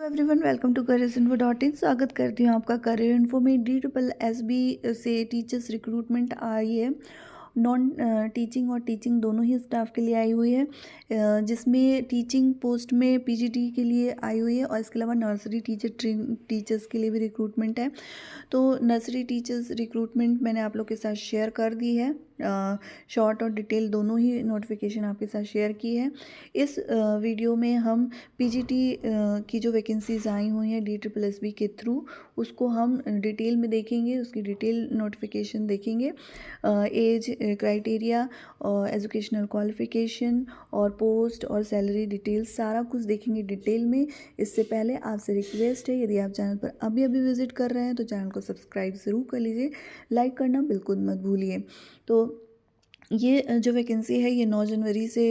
Everyone, welcome to career info dot in. स्वागत करती हूँ आपका करियर इन्फो में। DSSB से टीचर्स रिक्रूटमेंट आई है। नॉन टीचिंग और टीचिंग दोनों ही स्टाफ के लिए आई हुई है, जिसमें टीचिंग पोस्ट में PGT के लिए आई हुई है और इसके अलावा नर्सरी टीचर्स के लिए भी रिक्रूटमेंट है। तो नर्सरी टीचर्स रिक्रूटमेंट मैंने आप लोग के साथ शेयर कर दी है। शॉर्ट और डिटेल दोनों ही नोटिफिकेशन आपके साथ शेयर की है। इस वीडियो में हम PGT की जो वैकेंसीज आई हुई हैं DSSB के थ्रू, उसको हम डिटेल में देखेंगे, उसकी डिटेल नोटिफिकेशन देखेंगे। एज क्राइटेरिया और एजुकेशनल क्वालिफिकेशन और पोस्ट और सैलरी डिटेल्स सारा कुछ देखेंगे डिटेल में। इससे पहले आपसे रिक्वेस्ट है, यदि आप चैनल पर अभी अभी विजिट कर रहे हैं तो चैनल को सब्सक्राइब ज़रूर कर लीजिए, लाइक करना बिल्कुल मत भूलिए। तो ये जो वैकेंसी है ये 9 जनवरी से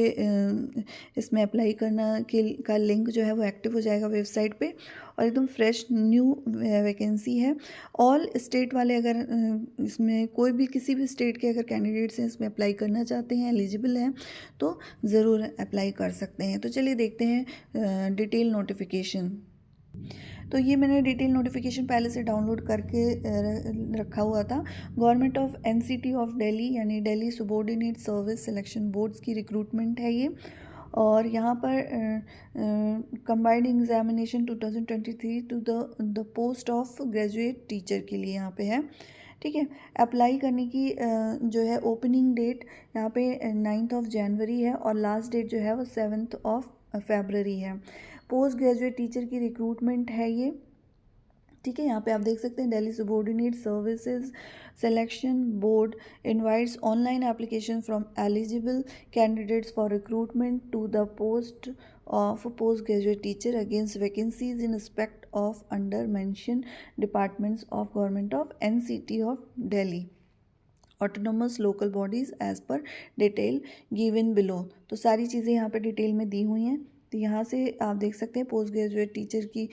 इसमें अप्लाई करना का लिंक जो है वो एक्टिव हो जाएगा वेबसाइट पे, और एकदम फ्रेश न्यू वैकेंसी है। ऑल स्टेट वाले अगर इसमें कोई भी किसी भी स्टेट के अगर कैंडिडेट्स हैं इसमें अप्लाई करना चाहते हैं, एलिजिबल हैं, तो ज़रूर अप्लाई कर सकते हैं। तो चलिए देखते हैं डिटेल नोटिफिकेशन। तो ये मैंने डिटेल नोटिफिकेशन पहले से डाउनलोड करके रखा हुआ था। Government of NCT of Delhi यानी Delhi subordinate service selection boards की रिक्रूटमेंट है ये। और यहाँ पर combined examination 2023 to the post of graduate teacher के लिए यहाँ पे है। ठीक है, अप्लाई करने की जो है ओपनिंग डेट यहाँ पे 9 जनवरी है और लास्ट डेट जो है वो 7 फरवरी है। पोस्ट ग्रेजुएट टीचर की रिक्रूटमेंट है ये। ठीक है, यहाँ पे आप देख सकते हैं Delhi subordinate services selection board invites online application from eligible candidates for recruitment to the post of post graduate teacher against vacancies in respect of under mention departments of government of NCT of Delhi autonomous local bodies as per detail given below. तो सारी चीज़ें यहाँ पे detail में दी हुई हैं। तो यहाँ से आप देख सकते हैं पोस्ट ग्रेजुएट टीचर की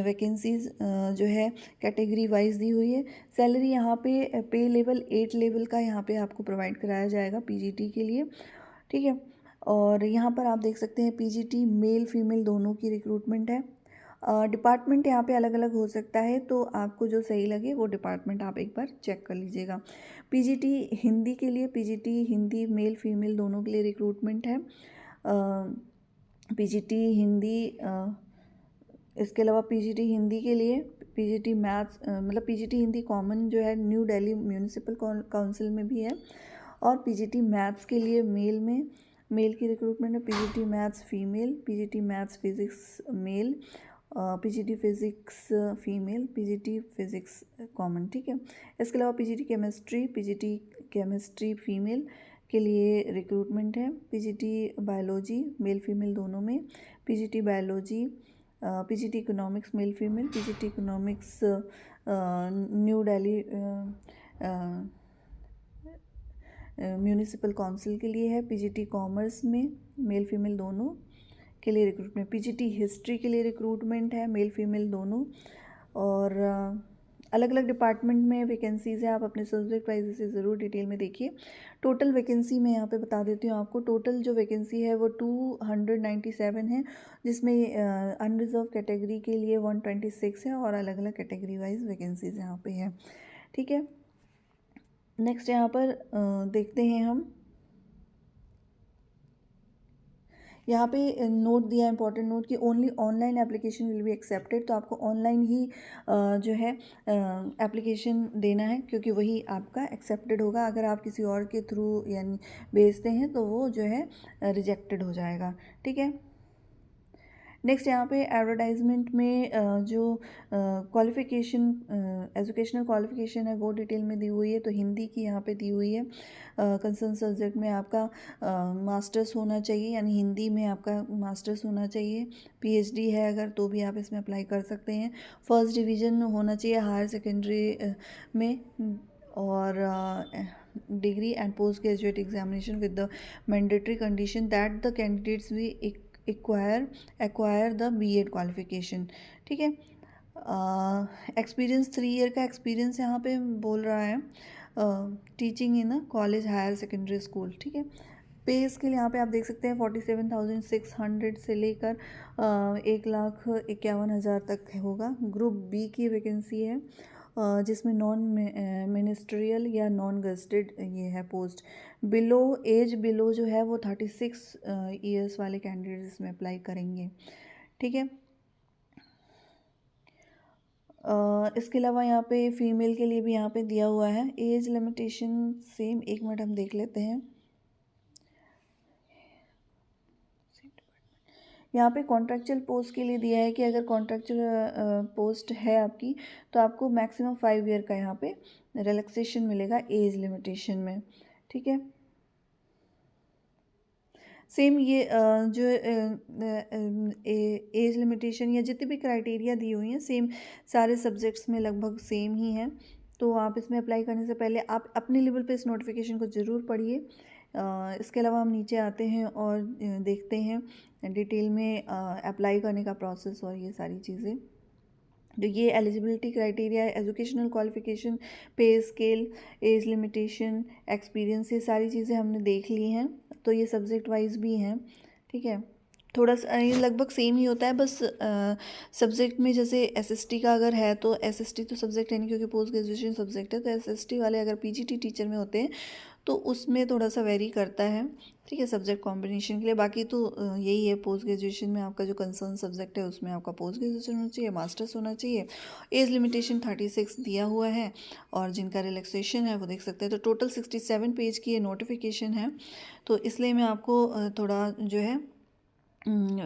वैकेंसीज जो है कैटेगरी वाइज दी हुई है। सैलरी यहाँ पे लेवल 8 लेवल का यहाँ पे आपको प्रोवाइड कराया जाएगा PGT के लिए। ठीक है, और यहाँ पर आप देख सकते हैं PGT मेल फीमेल दोनों की रिक्रूटमेंट है। डिपार्टमेंट यहाँ पे अलग अलग हो सकता है, तो आपको जो सही लगे वो डिपार्टमेंट आप एक बार चेक कर लीजिएगा। PGT हिंदी के लिए, PGT हिंदी मेल फीमेल दोनों के लिए रिक्रूटमेंट है। PGT हिंदी इसके अलावा PGT हिंदी के लिए PGT मैथ्स मतलब PGT हिंदी कॉमन जो है न्यू दिल्ली म्यूनिसिपल काउंसिल में भी है, और PGT मैथ्स के लिए मेल की रिक्रूटमेंट है। PGT maths female, PGT maths physics male, PGT physics female, PGT physics common. ठीक है, इसके अलावा PGT केमिस्ट्री फीमेल के लिए रिक्रूटमेंट है। PGT बायोलॉजी मेल फीमेल दोनों में, PGT biology, PGT economics male female, PGT economics new Delhi municipal council के लिए है। PGT कॉमर्स में मेल फीमेल दोनों के लिए रिक्रूटमेंट। PGT हिस्ट्री के लिए रिक्रूटमेंट है, मेल फीमेल दोनों। और अलग अलग डिपार्टमेंट में वैकेंसीज़ हैं, आप अपने सब्जेक्ट वाइज से ज़रूर डिटेल में देखिए। टोटल वैकेंसी मैं यहाँ पे बता देती हूँ आपको। टोटल जो वैकेंसी है वो 297 है, जिसमें अनरिजर्व कैटेगरी के लिए 126 है और अलग अलग कैटेगरी वाइज वैकेंसीज़ यहाँ पे है। ठीक है, नेक्स्ट यहाँ पर देखते हैं हम। यहाँ पे नोट दिया, इंपॉर्टेंट नोट, कि only online application will be accepted. तो आपको ऑनलाइन ही जो है एप्लीकेशन देना है, क्योंकि वही आपका एक्सेप्टेड होगा। अगर आप किसी और के थ्रू यानी भेजते हैं तो वो जो है रिजेक्टेड हो जाएगा। ठीक है, नेक्स्ट यहाँ पे एडवर्टाइजमेंट में जो क्वालिफ़िकेशन एजुकेशनल क्वालिफ़िकेशन है वो डिटेल में दी हुई है। तो हिंदी की यहाँ पे दी हुई है। कंसर्न सब्जेक्ट में आपका मास्टर्स होना चाहिए, यानी हिंदी में आपका मास्टर्स होना चाहिए। PhD है अगर तो भी आप इसमें अप्लाई कर सकते हैं। फर्स्ट डिवीज़न होना चाहिए हायर सेकेंडरी में, और degree and post graduate examination with the mandatory condition that the candidates भी एक्वायर द B.Ed क्वालिफिकेशन। ठीक है, एक्सपीरियंस 3 ईयर का एक्सपीरियंस यहाँ पे बोल रहा है, teaching in a college higher secondary school. ठीक है, पे स्केल यहाँ पे आप देख सकते हैं 47,600 से लेकर 1,51,000 तक होगा। ग्रुप बी की वैकेंसी है जिसमें नॉन मिनिस्ट्रियल या नॉन गस्टेड ये है पोस्ट। बिलो एज बिलो जो है वो 36 ईयर्स वाले कैंडिडेट इसमें अप्लाई करेंगे, ठीक है। इसके अलावा यहाँ पे फीमेल के लिए भी यहाँ पे दिया हुआ है एज लिमिटेशन सेम। एक मिनट हम देख लेते हैं। यहाँ पे कॉन्ट्रेक्चुअल पोस्ट के लिए दिया है कि अगर कॉन्ट्रेक्चुअल पोस्ट है आपकी तो आपको मैक्सिमम 5 ईयर का यहाँ पे रिलैक्सेशन मिलेगा एज लिमिटेशन में, ठीक है। सेम ये जो एज लिमिटेशन या जितनी भी क्राइटेरिया दी हुई हैं सेम सारे सब्जेक्ट्स में लगभग सेम ही हैं। तो आप इसमें अप्लाई करने से पहले आप अपने लेवल पे इस नोटिफिकेशन को ज़रूर पढ़िए। इसके अलावा हम नीचे आते हैं और देखते हैं डिटेल में अप्लाई करने का प्रोसेस और ये सारी चीज़ें। जो ये एलिजिबिलिटी क्राइटेरिया है, educational qualification, pay scale, age limitation, experience, ये सारी चीज़ें हमने देख ली हैं। तो ये सब्जेक्ट वाइज भी हैं, ठीक है। थोड़ा सा ये लगभग सेम ही होता है, बस सब्जेक्ट में जैसे एसएसटी का अगर है तो एसएसटी तो सब्जेक्ट है नहीं क्योंकि पोस्ट ग्रेजुएशन सब्जेक्ट है। तो एसएसटी वाले अगर पीजीटी टीचर में होते हैं तो उसमें थोड़ा सा वेरी करता है, ठीक है, सब्जेक्ट कॉम्बिनेशन के लिए। बाकी तो यही है, पोस्ट ग्रेजुएशन में आपका जो कंसर्न सब्जेक्ट है उसमें आपका पोस्ट ग्रेजुएशन होना चाहिए, मास्टर्स होना चाहिए। एज लिमिटेशन 36 दिया हुआ है और जिनका रिलैक्सेशन है वो देख सकते हैं। तो टोटल 67 पेज की ये नोटिफिकेशन है, तो इसलिए मैं आपको थोड़ा जो है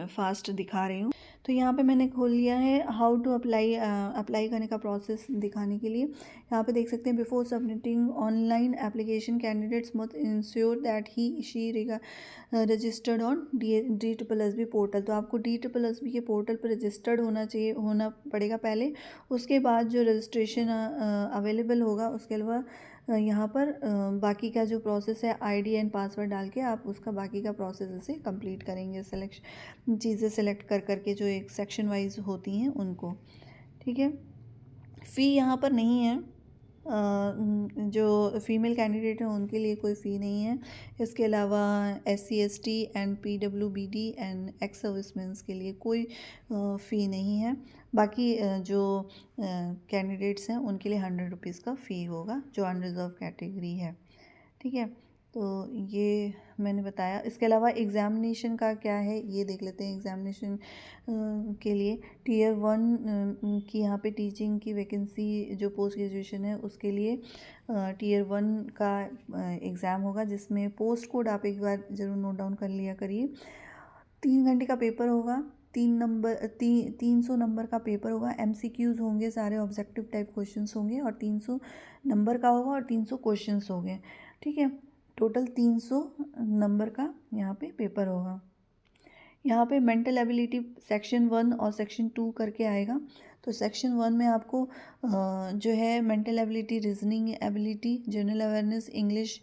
फास्ट दिखा रही हूँ। तो यहाँ पे मैंने खोल लिया है हाउ टू अप्लाई करने का प्रोसेस दिखाने के लिए। यहाँ पे देख सकते हैं before submitting online application candidates must ensure that he she registered on DSSB portal. तो आपको DSSB के पोर्टल पर रजिस्टर्ड होना पड़ेगा पहले। उसके बाद जो रजिस्ट्रेशन अवेलेबल होगा उसके अलावा यहाँ पर बाकी का जो प्रोसेस है ID एंड पासवर्ड डाल के आप उसका बाकी का प्रोसेस इसे कंप्लीट करेंगे। चीज़ें सेलेक्ट कर करके जो एक सेक्शन वाइज होती हैं उनको, ठीक है। फ़ी यहाँ पर नहीं है, जो फीमेल कैंडिडेट हैं उनके लिए कोई फ़ी नहीं है। इसके अलावा SC ST and PWBD and ex servicemans के लिए कोई फ़ी नहीं है। बाकी जो कैंडिडेट्स हैं उनके लिए 100 रुपीज़ का फ़ी होगा जो अनरिजर्व कैटेगरी है, ठीक है। तो ये मैंने बताया। इसके अलावा एग्ज़ामिनेशन का क्या है ये देख लेते हैं। एग्ज़ामिनेशन के लिए Tier 1 की यहाँ पे टीचिंग की वैकेंसी जो पोस्ट ग्रेजुएशन है उसके लिए Tier 1 का एग्ज़ाम होगा जिसमें पोस्ट कोड आप एक बार ज़रूर नोट डाउन कर लिया करिए। 3 घंटे का पेपर होगा, 300 नंबर का पेपर होगा। MCQs होंगे, सारे ऑब्जेक्टिव टाइप क्वेश्चंस होंगे और 300 नंबर का होगा और 300 क्वेश्चंस होंगे, ठीक है। टोटल 300 नंबर का यहाँ पे पेपर होगा। यहाँ पे मेंटल एबिलिटी सेक्शन 1 और सेक्शन 2 करके आएगा। तो सेक्शन 1 में आपको जो है mental ability, reasoning ability, general awareness, English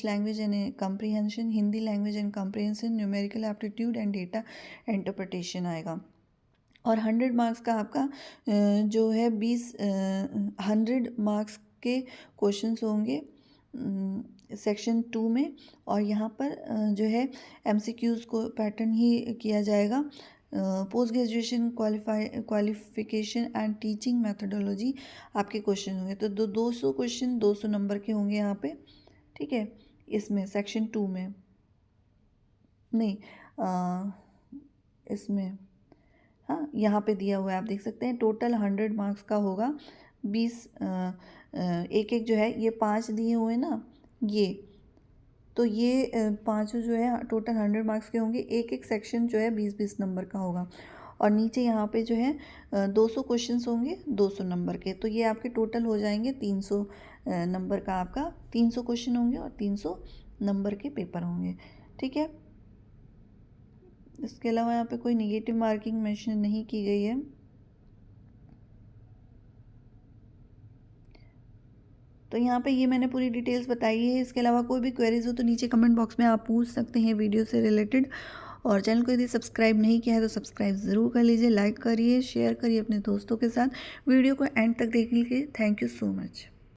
language and comprehension, Hindi language and comprehension, numerical aptitude and data interpretation आएगा। और 100 मार्क्स का आपका जो है 100 मार्क्स के क्वेश्चंस होंगे सेक्शन 2 में। और यहाँ पर जो है MCQs को पैटर्न ही किया जाएगा। Post graduation qualification and teaching methodology आपके क्वेश्चन होंगे। तो 200 क्वेश्चन 200 नंबर के होंगे यहाँ पे, ठीक है। इसमें सेक्शन 2 में नहीं, इसमें हाँ यहाँ पे दिया हुआ है, आप देख सकते हैं। टोटल 100 मार्क्स का होगा। 20 एक जो है ये 5 दिए हुए हैं ना, ये तो ये 5 जो है टोटल 100 मार्क्स के होंगे। एक सेक्शन जो है 20-20 नंबर का होगा। और नीचे यहाँ पे जो है 200 क्वेश्चंस होंगे 200 नंबर के। तो ये आपके टोटल हो जाएंगे 300 नंबर का, आपका 300 क्वेश्चन होंगे और 300 नंबर के पेपर होंगे, ठीक है। इसके अलावा यहाँ पे कोई नेगेटिव मार्किंग मेंशन नहीं की गई है। तो यहाँ पे ये मैंने पूरी डिटेल्स बताई है। इसके अलावा कोई भी क्वेरीज हो तो नीचे कमेंट बॉक्स में आप पूछ सकते हैं वीडियो से रिलेटेड। और चैनल को यदि सब्सक्राइब नहीं किया है तो सब्सक्राइब ज़रूर कर लीजिए, लाइक करिए, शेयर करिए अपने दोस्तों के साथ। वीडियो को एंड तक देखने के लिए थैंक यू सो मच।